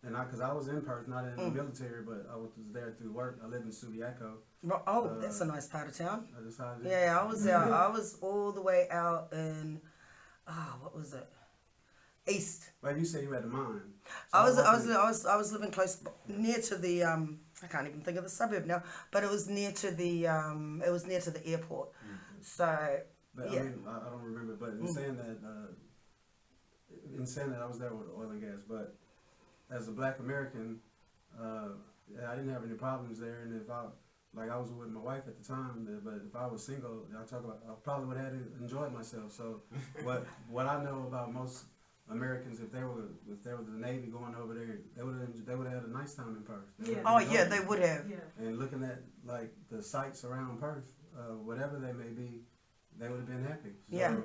Speaker 4: because I was in Perth, not in the military, but I was there through work. I lived in Subiaco.
Speaker 2: Oh, that's a nice part of town.
Speaker 4: I decided.
Speaker 2: Yeah, I was out. I was all the way out in, what was it? East.
Speaker 4: Like you say, you had a mine. So
Speaker 2: I was living close, near to the I can't even think of the suburb now, but it was near to the airport. So
Speaker 4: but,
Speaker 2: yeah.
Speaker 4: I mean, I don't remember, but in saying that, I was there with oil and gas. But as a Black American, I didn't have any problems there, and if I was with my wife at the time, but if I was single, I probably would have enjoyed myself. So what I know about most Americans, if they were the Navy going over there, they would have had a nice time in Perth.
Speaker 2: They would have.
Speaker 3: Yeah.
Speaker 4: And looking at like the sights around Perth, whatever they may be, they would have been happy. So
Speaker 2: Yeah.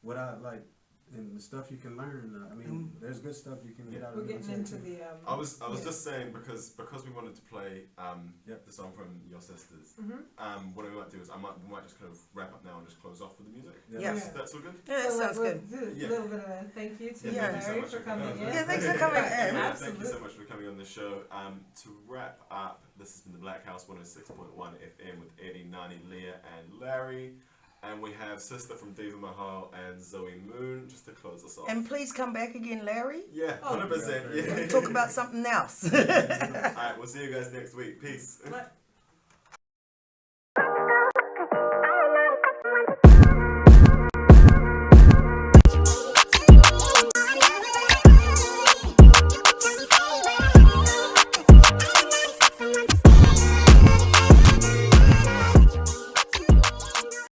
Speaker 4: What I like, and the stuff you can learn. I mean, there's good stuff you can get out
Speaker 3: We're
Speaker 4: of the
Speaker 3: getting
Speaker 4: military.
Speaker 3: into the.
Speaker 1: I was just saying because we wanted to play the song from your sisters. What we might do is we might just kind of wrap up now and just close off with the music.
Speaker 2: Yeah.
Speaker 1: That's all good.
Speaker 2: Yeah, that sounds good.
Speaker 3: Do a little bit of a thank you to
Speaker 1: Yeah, thank you so
Speaker 3: Larry
Speaker 1: much
Speaker 3: for coming in.
Speaker 2: Yeah, thanks for coming in.
Speaker 1: Thank you
Speaker 3: Absolutely.
Speaker 1: so much for coming on the show. To wrap up, this has been the Blackhouse 106.1 FM with Eddie, Nani, Leah, and Larry. And we have Sister from Diva Mahal and Zoe Moon just to close us off.
Speaker 2: And please come back again, Larry.
Speaker 1: Yeah, 100%. Yeah.
Speaker 2: Talk about something else.
Speaker 1: Alright, we'll see you guys next week. Peace.
Speaker 3: What?